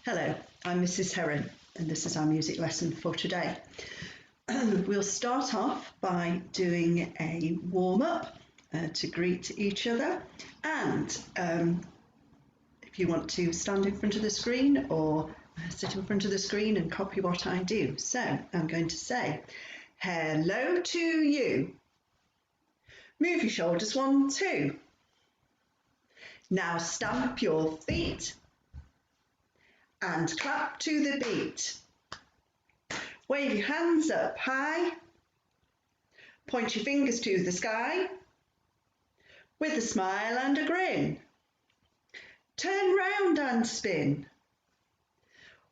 Hello, I'm Mrs. Heron and this is our music lesson for today. We'll start off by doing a warm-up to greet each other, and if you want to stand in front of the screen or sit in front of the screen and copy what I do. So I'm going to say, hello to you. Move your shoulders 1, 2. Now stamp your feet and clap to the beat. Wave your hands up high. Point your fingers to the sky. With a smile and a grin. Turn round and spin.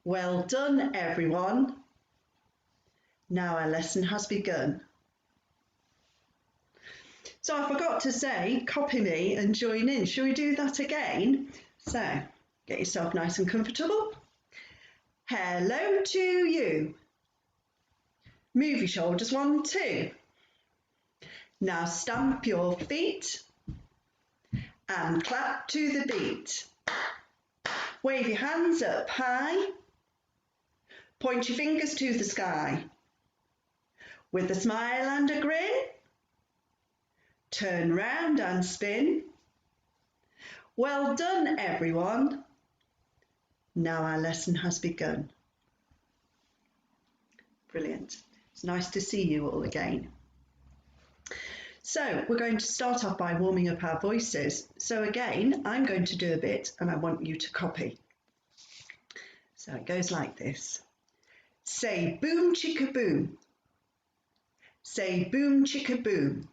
Well done, everyone. Now our lesson has begun. So I forgot to say, copy me and join in. Shall we do that again? So get yourself nice and comfortable. Hello to you. Move your shoulders 1, 2. Now stamp your feet and clap to the beat. Wave your hands up high. Point your fingers to the sky. With a smile and a grin. Turn round and spin. Well done, everyone. Now our lesson has begun. Brilliant. It's nice to see you all again. So we're going to start off by warming up our voices. So again, I'm going to do a bit and I want you to copy. So it goes like this. Say boom chicka boom. Say boom chicka boom.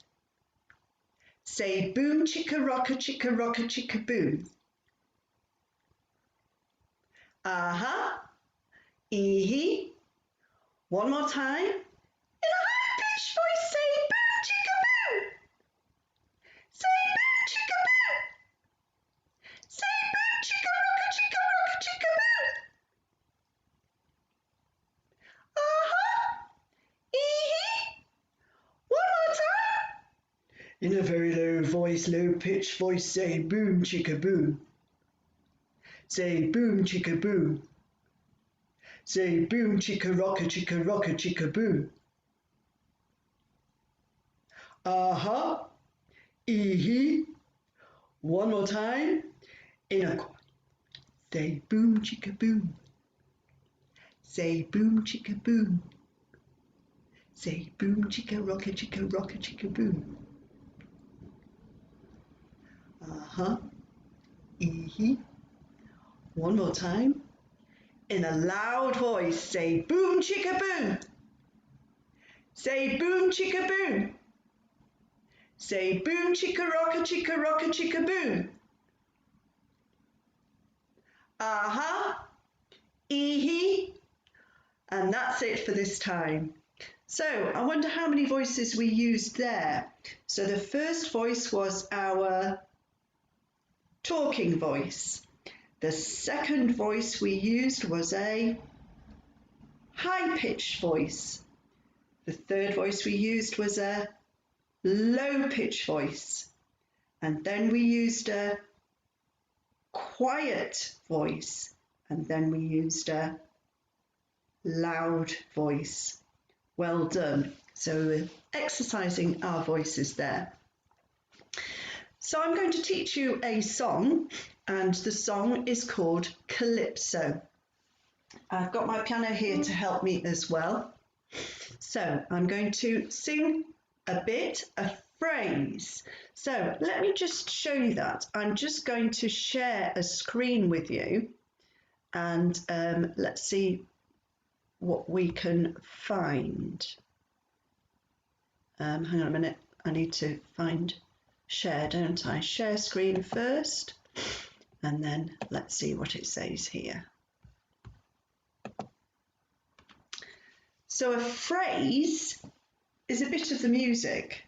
Say boom chicka rocka chicka boom. Aha, ee-hee. One more time. In a high-pitched voice, say boom chicka boom. Say boom chicka boom. Say boom chicka rocka chicka boom. Aha, ee-hee. One more time. In a very low voice, low-pitched voice, say boom chicka boom. Say boom chicka boom. Say boom chicka chicka boom. Aha, ee-hee. One more time. In a chord. Say boom chicka boom. Say boom chicka boom. Say boom chicka chicka boom. Aha, ee-hee. One more time. In a loud voice, say boom chicka boom. Say boom chicka boom. Say boom chicka chicka boom. Aha, ee-hee. And that's it for this time. So I wonder how many voices we used there. So the first voice was our talking voice. The second voice we used was a high-pitched voice. The third voice we used was a low-pitched voice. And then we used a quiet voice. And then we used a loud voice. Well done. So we're exercising our voices there. So I'm going to teach you a song, and the song is called Calypso. I've got my piano here to help me as well. So I'm going to sing a bit, a phrase. So let me just show you that. I'm just going to share a screen with you, and let's see what we can find. Hang on a minute, I need to find share, don't I? Share screen first, and then let's see what it says here. So a phrase is a bit of the music.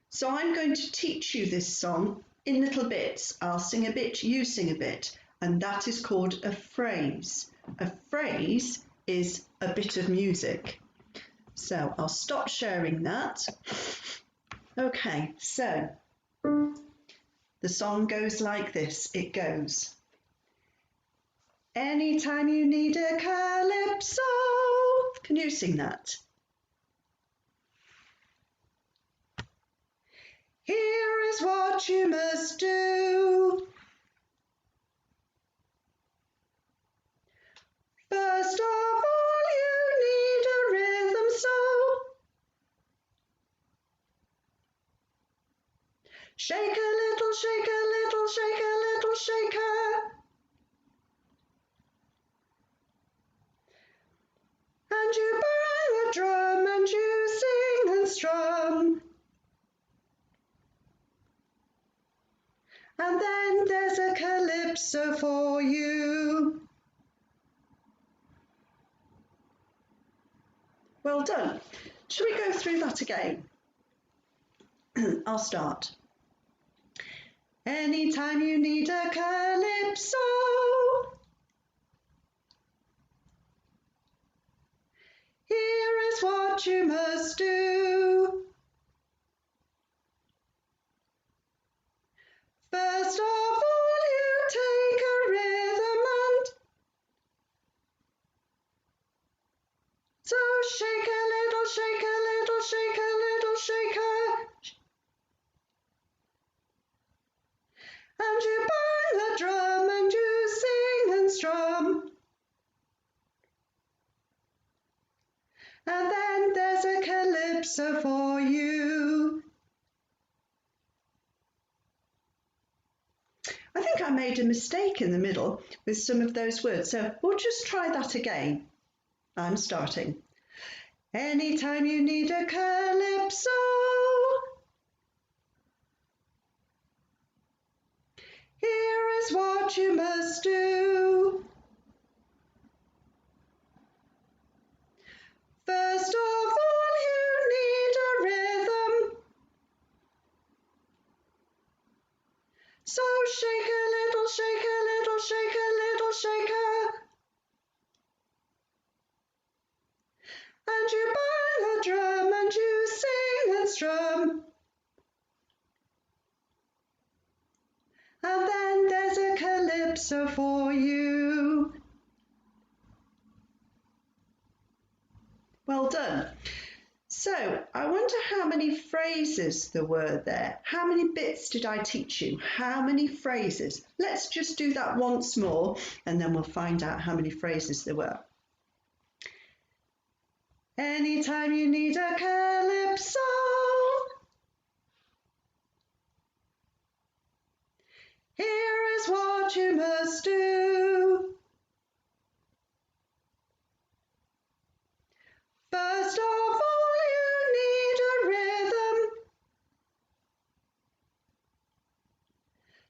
So I'm going to teach you this song in little bits. I'll sing a bit, you sing a bit, and that is called a phrase. A phrase is a bit of music. So I'll stop sharing that. Okay, so the song goes like this. It goes Anytime you need a calypso. Can you sing that? Here is what you must do. First of all, you need a rhythm, so shake a little, shake a little, shake a little, shaker. And you bang a drum and you sing and strum. And then there's a calypso for you. Well done. Shall we go through that again? I'll start. Anytime you need a calypso, here is what you must do. First of all, you take a rhythm and so shake a little, shake a little, shake a little, shaker. And you bang a drum and you sing and strum. And then there's a calypso for you. I think I made a mistake in the middle with some of those words, so we'll just try that again. I'm starting. Anytime you need a calypso, here is what you must do. First of all, you need a rhythm, so shake a little, shake a little, shake a little, shaker. And you bang a drum and you sing and strum. And then there's a calypso for you. Well done. So I wonder how many phrases there were there. How many bits did I teach you? How many phrases? Let's just do that once more and then we'll find out how many phrases there were. Anytime you need a calypso, here is what you must do. First of all, you need a rhythm,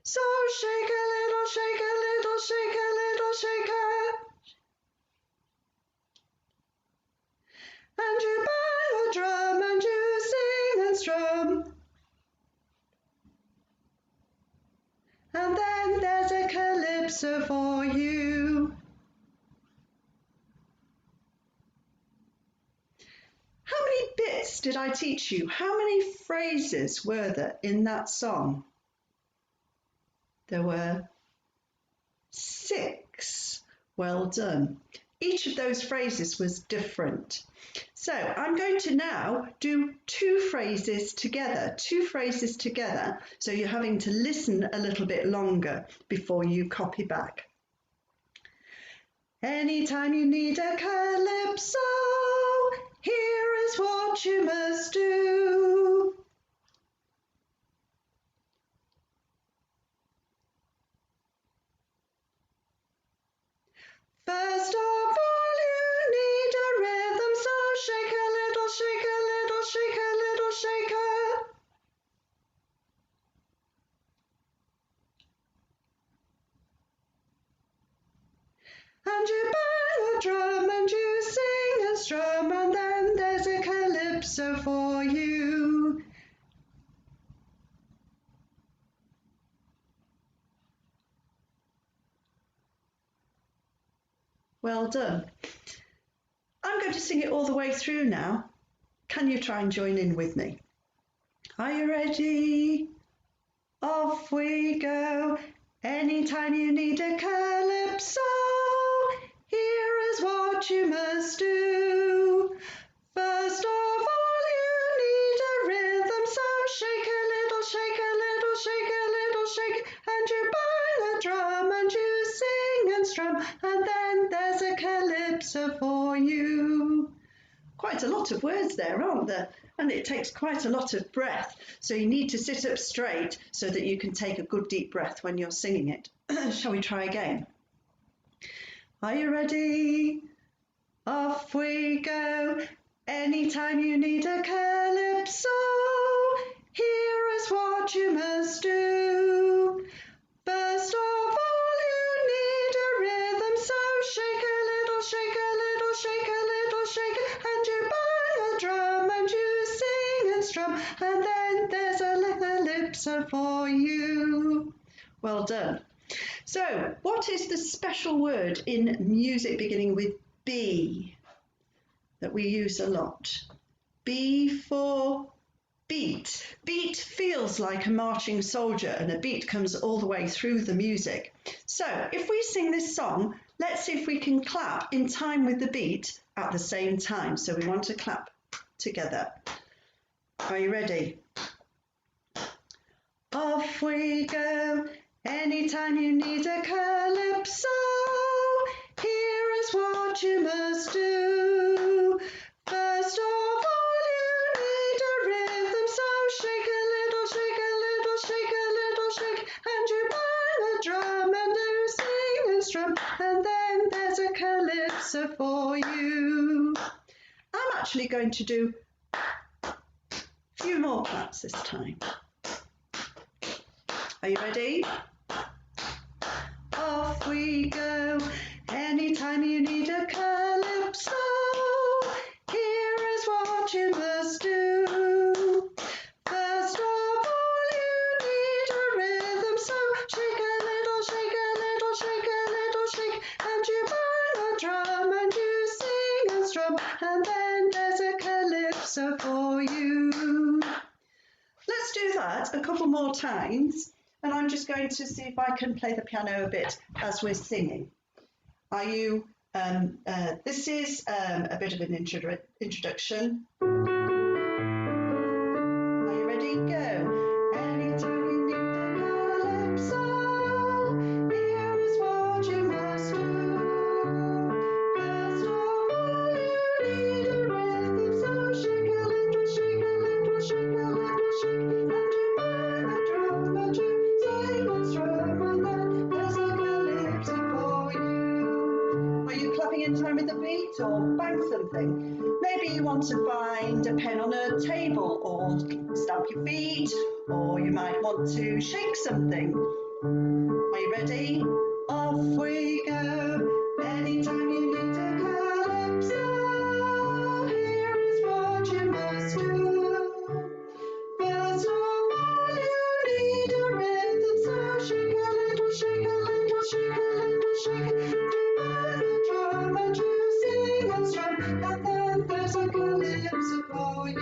so shake a little, shake a little, shake a little, shaker. And you bang a drum and you sing and strum. And then there's a calypso for you. How many bits did I teach you? How many phrases were there in that song? There were 6. Well done. Each of those phrases was different. So I'm going to now do 2 phrases together, so you're having to listen a little bit longer before you copy back. Anytime you need a calypso, here is what you must do. First of all, you need a rhythm, so shake a little, shake a little, shake a little, shaker. And you bang a drum and you sing and strum, and then there's a calypso for you. Well done. I'm going to sing it all the way through now. Can you try and join in with me? Are you ready? Off we go. Anytime you need a calypso, calypso for you. Quite a lot of words there, aren't there? And it takes quite a lot of breath. So you need to sit up straight so that you can take a good deep breath when you're singing it. Shall we try again? Are you ready? Off we go. Anytime you need a calypso, here is what you must do. First of all, you need a rhythm, so shake a little, shake a little, shake a little, shake, and you buy a drum and you sing and strum, and then there's a calypso for you. Well done. So, what is the special word in music beginning with B that we use a lot? B for beat. Beat feels like a marching soldier, and a beat comes all the way through the music. So if we sing this song, let's see if we can clap in time with the beat at the same time. So we want to clap together. Are you ready? Off we go. Anytime you need a calypso, here is what you must do. First of all, you need a rhythm, so shake a little, shake a little, shake a little, shake, and you bang a drum and you sing and strum, and then there's a calypso for you. I'm actually going to do a few more claps this time. Are you ready? Off we go. Anytime you need a calypso, here is what you must do. First of all, you need a rhythm, so shake a little, shake a little, shake a little, shake, and you bang a drum and you sing and strum, and then there's a calypso for you. Let's do that a couple more times, and I'm just going to see if I can play the piano a bit as we're singing. Are you, this is a bit of an introduction. Are you ready? Go. Anytime you need a calypso, here is what you must do. First of all, you need a rhythm, so shake a little, shake a little, shake a little, shake, and you bang a drum and you sing and strum, and then there's a calypso for you. Are you clapping in time with the beat or bang something? Maybe you want to find a pen on a table or stamp your feet, or you might want to shake something. Are you ready? Off we go. Anytime you need a calypso, here is what you must do. First of all, you need a rhythm, so shake a little, shake a little, shake a little, shake, you bang a drum and you sing and strum, and then there's a calypso for you.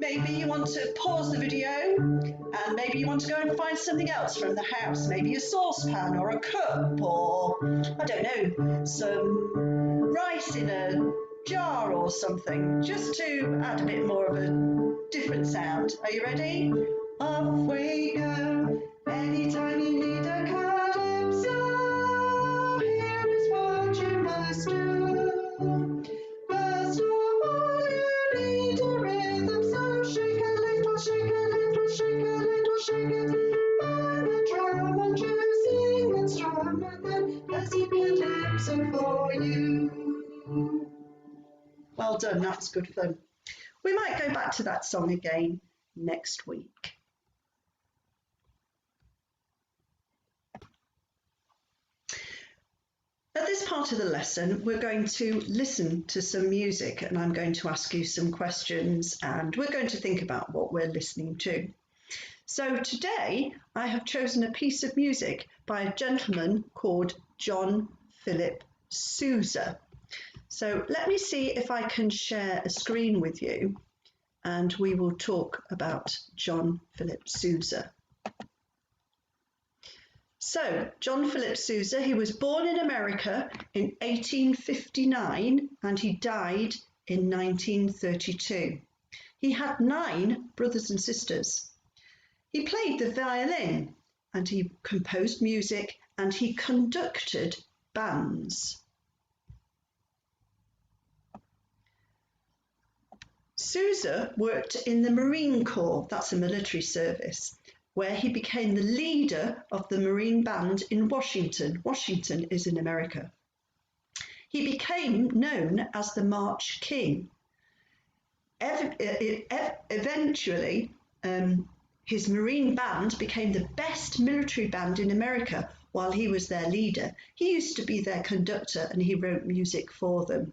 Maybe you want to pause the video, and maybe you want to go and find something else from the house, maybe a saucepan or a cup, or I don't know, some rice in a jar or something, just to add a bit more of a different sound. Are you ready? Off we go. Anytime you need a calypso, here is what you must do. First of all, you need a rhythm, so shake a little, shake a little, shake a little, shake it, bang a drum and you sing and strum, and then there's a calypso for you. Well done, that's good fun. We might go back to that song again next week. At this part of the lesson, we're going to listen to some music, and I'm going to ask you some questions, and we're going to think about what we're listening to. So today I have chosen a piece of music by a gentleman called John Philip Sousa. So let me see if I can share a screen with you, and we will talk about John Philip Sousa. So, John Philip Sousa, he was born in America in 1859 and he died in 1932. He had 9 brothers and sisters. He played the violin and he composed music and he conducted bands. Sousa worked in the Marine Corps, that's a military service, where he became the leader of the Marine Band in Washington. Washington is in America. He became known as the March King. Eventually, his Marine Band became the best military band in America while he was their leader. He used to be their conductor and he wrote music for them.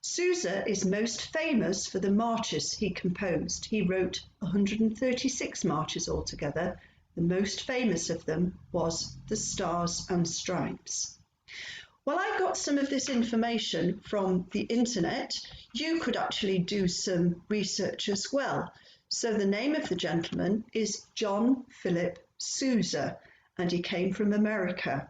Sousa is most famous for the marches he composed. He wrote 136 marches altogether. The most famous of them was the Stars and Stripes. Well, I got some of this information from the internet. You could actually do some research as well. So the name of the gentleman is John Philip Sousa, and he came from America,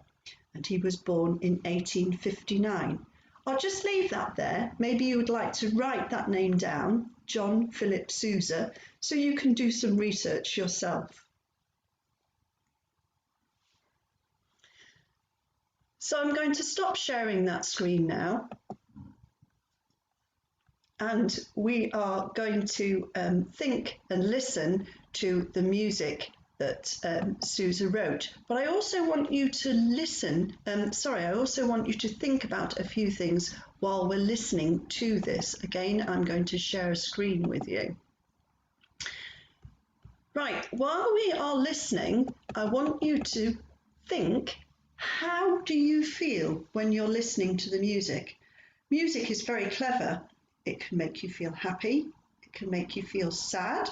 and he was born in 1859. I'll just leave that there. Maybe you would like to write that name down, John Philip Sousa, so you can do some research yourself. So I'm going to stop sharing that screen now, and we are going to think and listen to the music that Sousa wrote. But I also want you to listen, I also want you to think about a few things while we're listening to this. Again, I'm going to share a screen with you. Right, while we are listening, I want you to think, how do you feel when you're listening to the music? Music is very clever. It can make you feel happy, it can make you feel sad,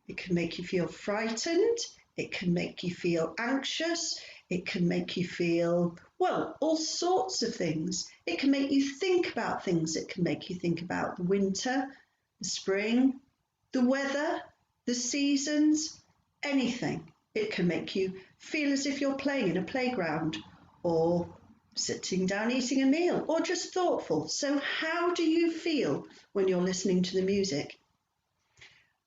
it can make you feel frightened, it can make you feel anxious, it can make you feel, well, all sorts of things. It can make you think about things. It can make you think about the winter, the spring, the weather, the seasons, anything. It can make you feel as if you're playing in a playground or sitting down eating a meal or just thoughtful. So how do you feel when you're listening to the music?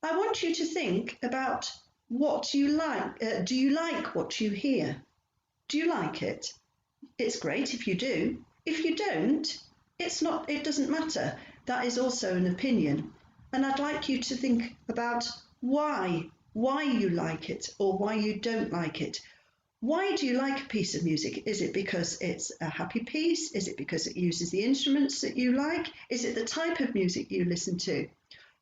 I want you to think about what you like. Do you like what you hear? Do you like it? It's great if you do. If you don't, it doesn't matter. That is also an opinion. And I'd like you to think about why you like it or why you don't like it. Why do you like a piece of music? Is it because it's a happy piece? Is it because it uses the instruments that you like? Is it the type of music you listen to?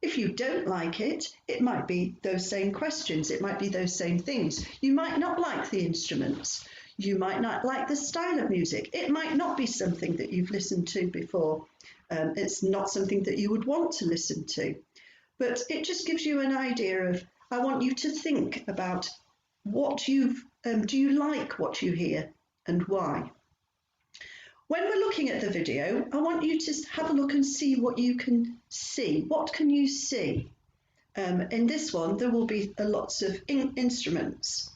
If you don't like it, it might be those same questions. It might be those same things. You might not like the instruments. You might not like the style of music. It might not be something that you've listened to before. It's not something that you would want to listen to. But it just gives you an idea of, I want you to think about do you like what you hear and why? When we're looking at the video, I want you to have a look and see what you can see. What can you see? In this one, there will be lots of instruments.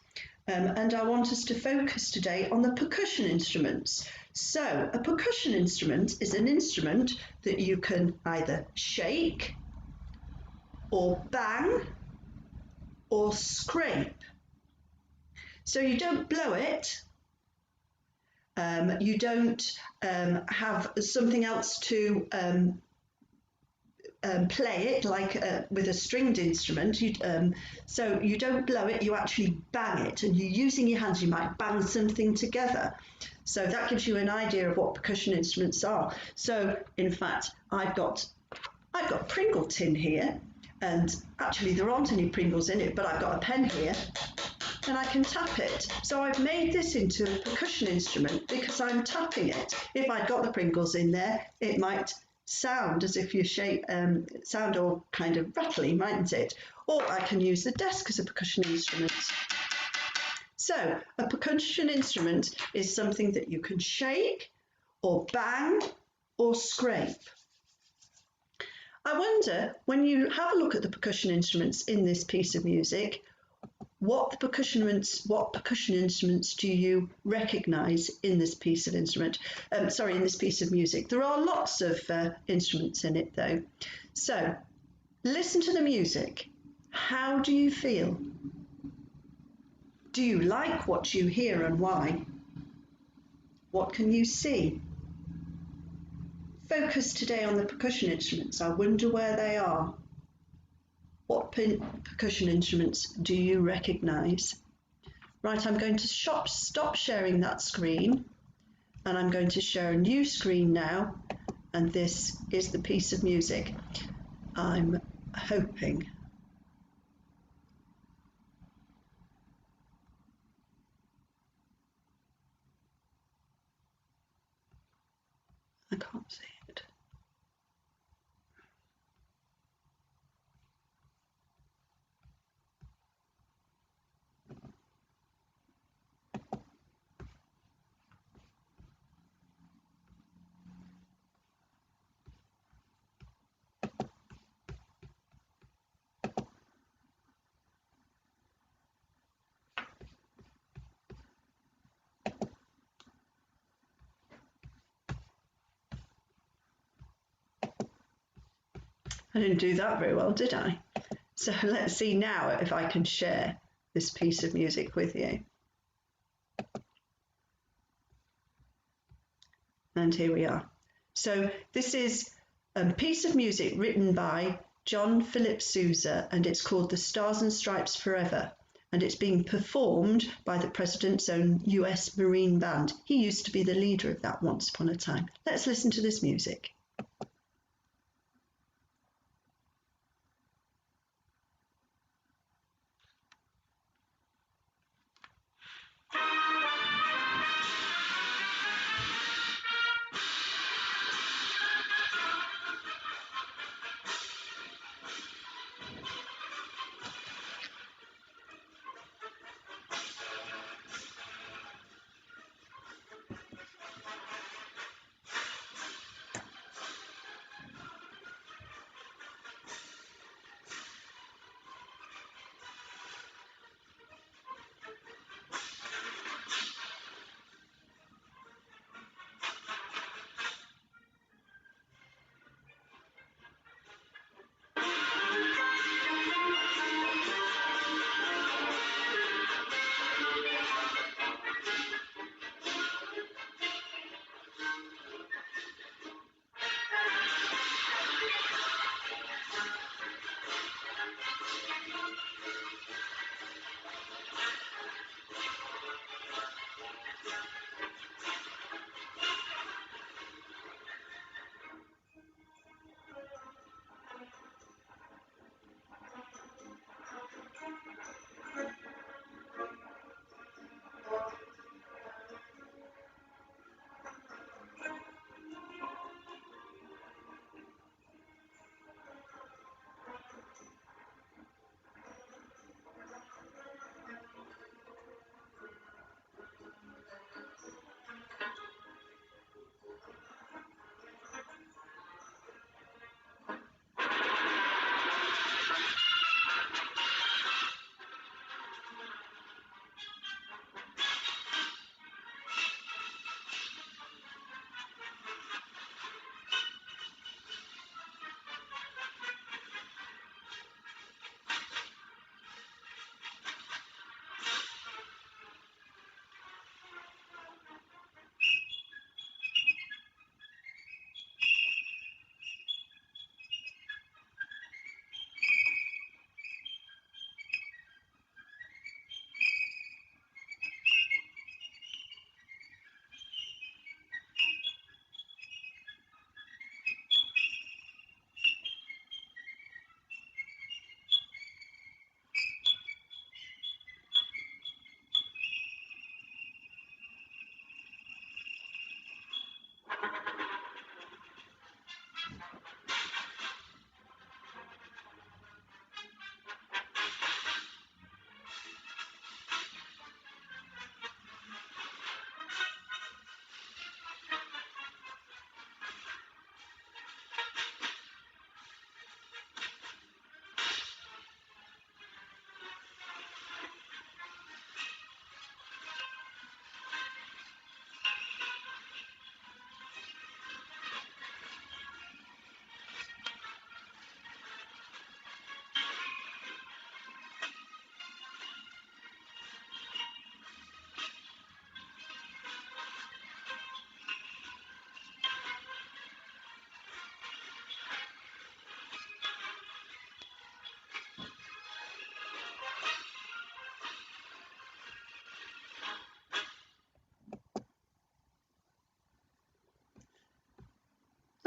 And I want us to focus today on the percussion instruments. So a percussion instrument is an instrument that you can either shake or bang or scrape. So you don't blow it, you don't have something else to play it like with a stringed instrument. So you don't blow it, you actually bang it, and you're using your hands. You might bang something together. So that gives you an idea of what percussion instruments are. So in fact, I've got Pringle tin here, and actually there aren't any Pringles in it, but I've got a pen here and I can tap it. So I've made this into a percussion instrument because I'm tapping it. If I'd got the Pringles in there, it might sound as if you sound all kind of rattly, mightn't it? Or I can use the desk as a percussion instrument. So a percussion instrument is something that you can shake or bang or scrape. I wonder, when you have a look at the percussion instruments in this piece of music, what percussion instruments do you recognise in this piece of in this piece of music? There are lots of instruments in it though. So listen to the music. How do you feel? Do you like what you hear and why? What can you see? Focus today on the percussion instruments. I wonder where they are. What percussion instruments do you recognise? Right, I'm going to stop sharing that screen, and I'm going to share a new screen now, and this is the piece of music. I'm hoping. I can't see it. I didn't do that very well, did I? So let's see now if I can share this piece of music with you. And here we are. So this is a piece of music written by John Philip Sousa, and it's called The Stars and Stripes Forever. And it's being performed by the President's own US Marine Band. He used to be the leader of that once upon a time. Let's listen to this music.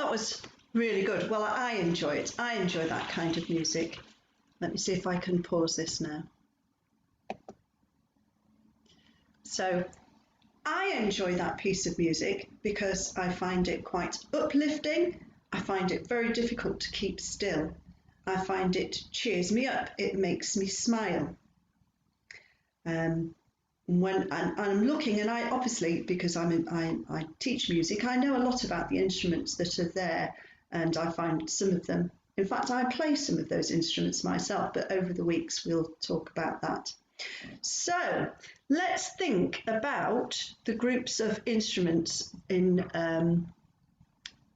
that was really good. Well, I enjoy it. I enjoy that kind of music. Let me see if I can pause this now. So I enjoy that piece of music because I find it quite uplifting. I find it very difficult to keep still. I find it cheers me up. It makes me smile. When I'm looking, and I obviously, because I teach music, I know a lot about the instruments that are there, and I find some of them. In fact, I play some of those instruments myself, but over the weeks we'll talk about that. So let's think about the groups of instruments in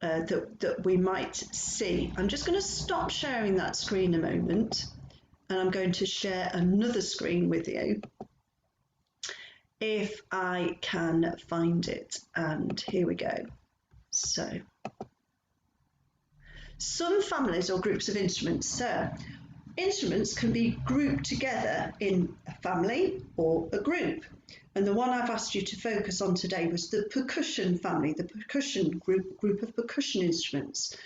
that we might see. I'm just going to stop sharing that screen a moment, and I'm going to share another screen with you if I can find it. And here we go. So some families or groups of instruments. So instruments can be grouped together in a family or a group. And the one I've asked you to focus on today was the percussion family, the percussion group of percussion instruments.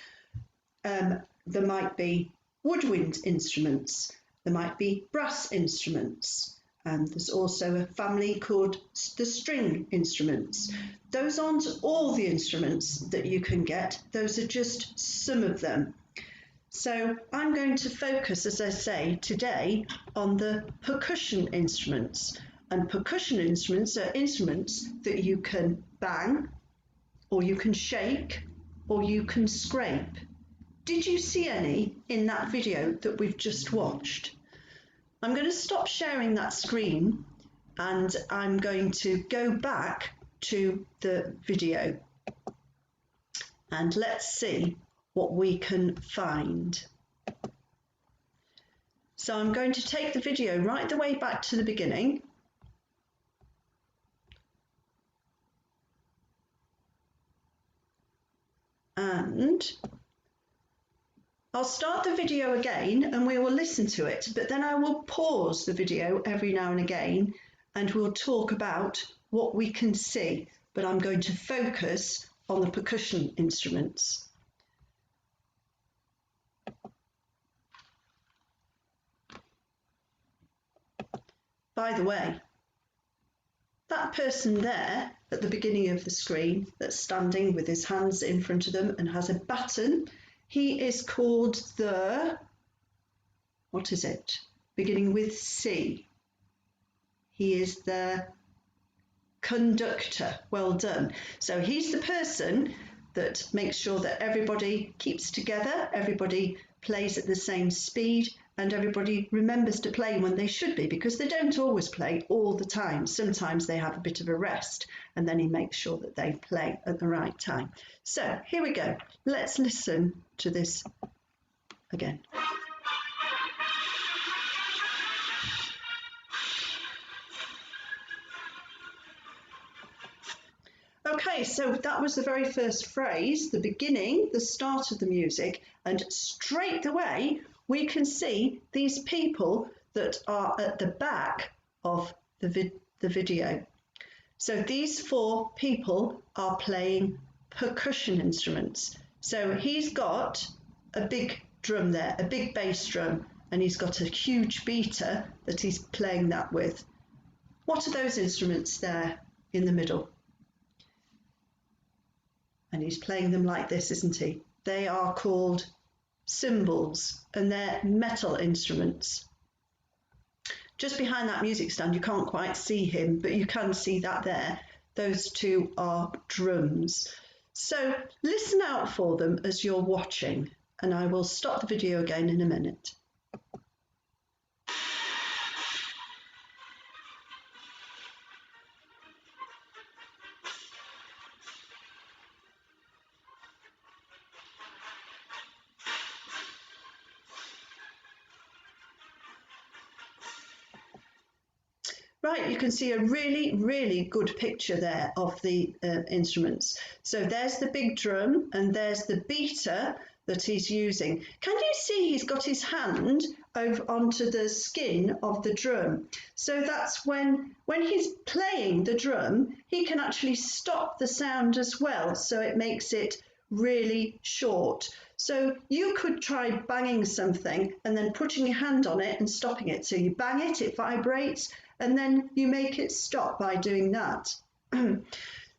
There might be woodwind instruments, there might be brass instruments, and there's also a family called the string instruments. Those aren't all the instruments that you can get, those are just some of them. So I'm going to focus, as I say, today on the percussion instruments. And percussion instruments are instruments that you can bang, or you can shake, or you can scrape. Did you see any in that video that we've just watched? I'm going to stop sharing that screen and I'm going to go back to the video and let's see what we can find. So I'm going to take the video right the way back to the beginning. And I'll start the video again and we will listen to it, but then I will pause the video every now and again and we'll talk about what we can see, but I'm going to focus on the percussion instruments. By the way, that person there at the beginning of the screen that's standing with his hands in front of them and has a baton, he is called the, what is it? Beginning with C. He is the conductor. Well done. So he's the person that makes sure that everybody keeps together, everybody plays at the same speed, and everybody remembers to play when they should be, because they don't always play all the time. Sometimes they have a bit of a rest, and then he makes sure that they play at the right time. So here we go. Let's listen to this again. Okay, so that was the very first phrase, the beginning, the start of the music, and straight away we can see these people that are at the back of the video. So these four people are playing percussion instruments. So he's got a big drum there, a big bass drum, and he's got a huge beater that he's playing that with. What are those instruments there in the middle? And he's playing them like this, isn't he? They are called cymbals, and they're metal instruments. Just behind that music stand, you can't quite see him, but you can see that there. Those two are drums. So listen out for them as you're watching, and I will stop the video again in a minute. Right, you can see a really good picture there of the instruments. So there's the big drum and there's the beater that he's using. Can you see he's got his hand over onto the skin of the drum? So that's when he's playing the drum, he can actually stop the sound as well. So it makes it really short. So you could try banging something and then putting your hand on it and stopping it. So you bang it, it vibrates, and then you make it stop by doing that.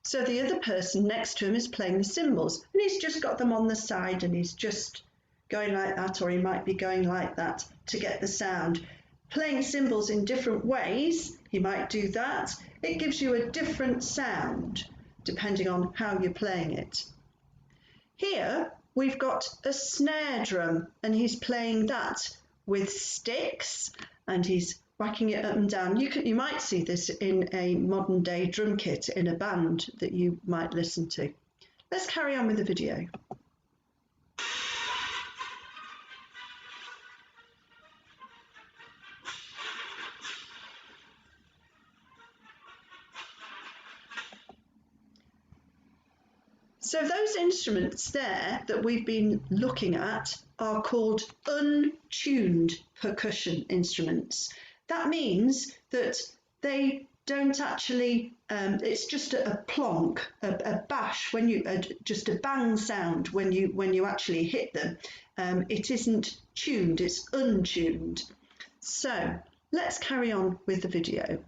So the other person next to him is playing the cymbals, and he's just got them on the side and he's just going like that, or he might be going like that to get the sound. Playing cymbals in different ways, he might do that. It gives you a different sound depending on how you're playing it. Here we've got a snare drum, and he's playing that with sticks and he's whacking it up and down. You might see this in a modern day drum kit in a band that you might listen to. Let's carry on with the video. So those instruments there that we've been looking at are called untuned percussion instruments. That means that they don't actually, it's just a plonk, a bash, when you just a bang sound when you actually hit them. It isn't tuned, it's untuned. So let's carry on with the video.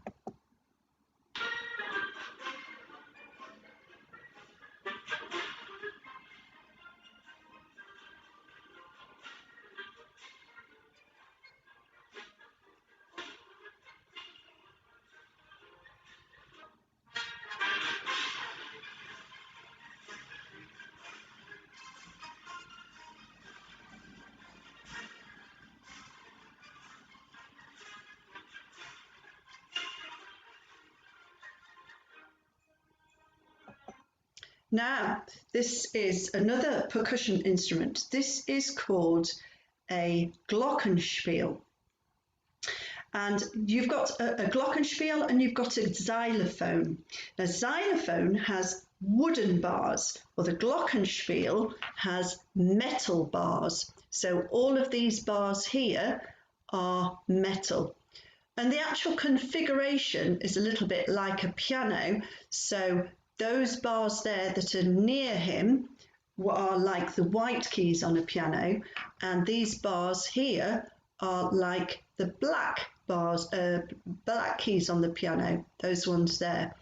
Now, this is another percussion instrument. This is called a glockenspiel. And you've got a glockenspiel and you've got a xylophone. Now, xylophone has wooden bars, or the glockenspiel has metal bars. So all of these bars here are metal. And the actual configuration is a little bit like a piano. So those bars there that are near him are like the white keys on a piano, and these bars here are like the black bars, black keys on the piano, those ones there.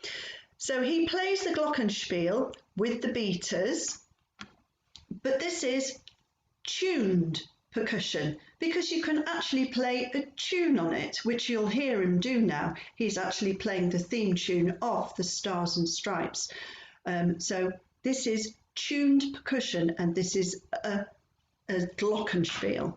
So he plays the glockenspiel with the beaters, but this is tuned percussion because you can actually play a tune on it, which you'll hear him do now. He's actually playing the theme tune of the Stars and Stripes. So this is tuned percussion, and this is a glockenspiel.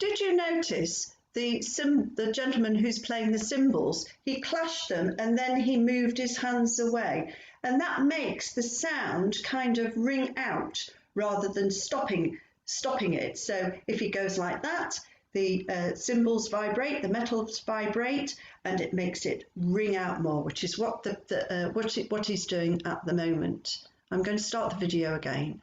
Did you notice the gentleman who's playing the cymbals? He clashed them and then he moved his hands away, and that makes the sound kind of ring out rather than stopping it. So if he goes like that, the cymbals vibrate, the metals vibrate, and it makes it ring out more, which is what what he's doing at the moment. I'm going to start the video again.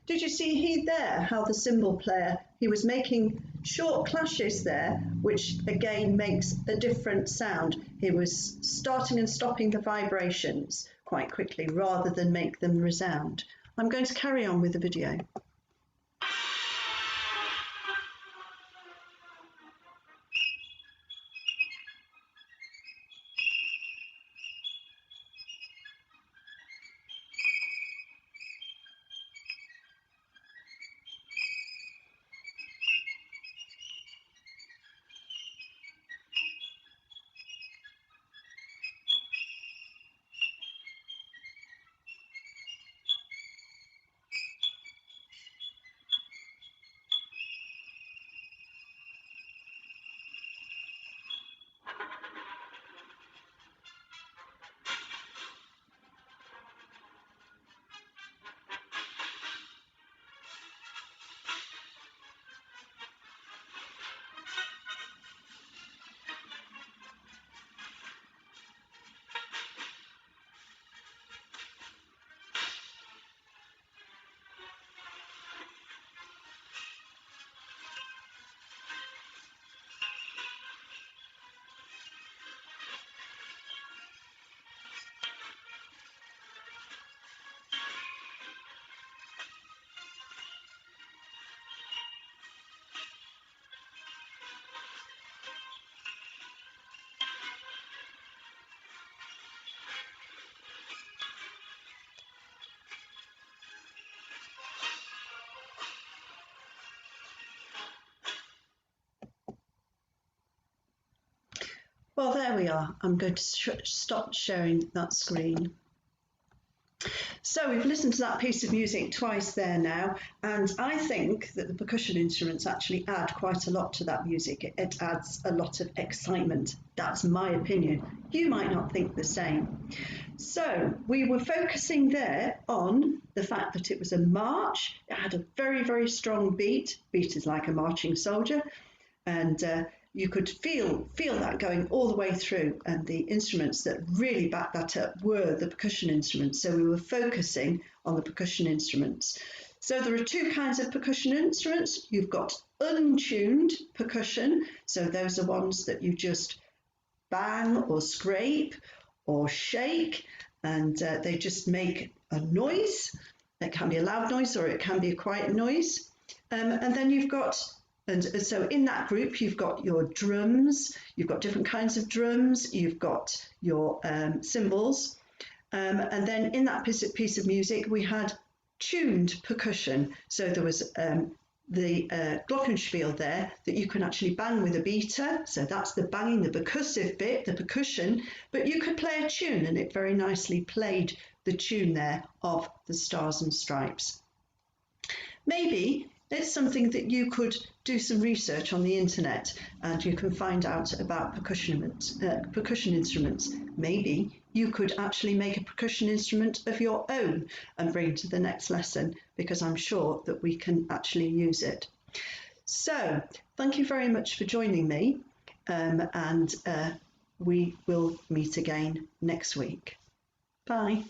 Did you see how the cymbal player, he was making short clashes there, which again makes a different sound. He was starting and stopping the vibrations quite quickly rather than make them resound. I'm going to carry on with the video. Well, there we are. I'm going to stop sharing that screen. So we've listened to that piece of music twice there now, and I think that the percussion instruments actually add quite a lot to that music. It adds a lot of excitement. That's my opinion. You might not think the same. So we were focusing there on the fact that it was a march. It had a very, very strong beat. Beat is like a marching soldier, and you could feel that going all the way through, and the instruments that really backed that up were the percussion instruments. So we were focusing on the percussion instruments. So there are two kinds of percussion instruments. You've got untuned percussion, so those are ones that you just bang or scrape or shake, and they just make a noise. It can be a loud noise or it can be a quiet noise. And then you've got, and so in that group, you've got your drums, you've got different kinds of drums, you've got your cymbals. And then in that piece of music, we had tuned percussion. So there was the glockenspiel there that you can actually bang with a beater. So that's the banging, the percussive bit, the percussion. But you could play a tune, and it very nicely played the tune there of the Stars and Stripes. Maybe it's something that you could do some research on the internet, and you can find out about percussion instruments. Maybe you could actually make a percussion instrument of your own and bring to the next lesson, because I'm sure that we can actually use it. So thank you very much for joining me, and we will meet again next week. Bye.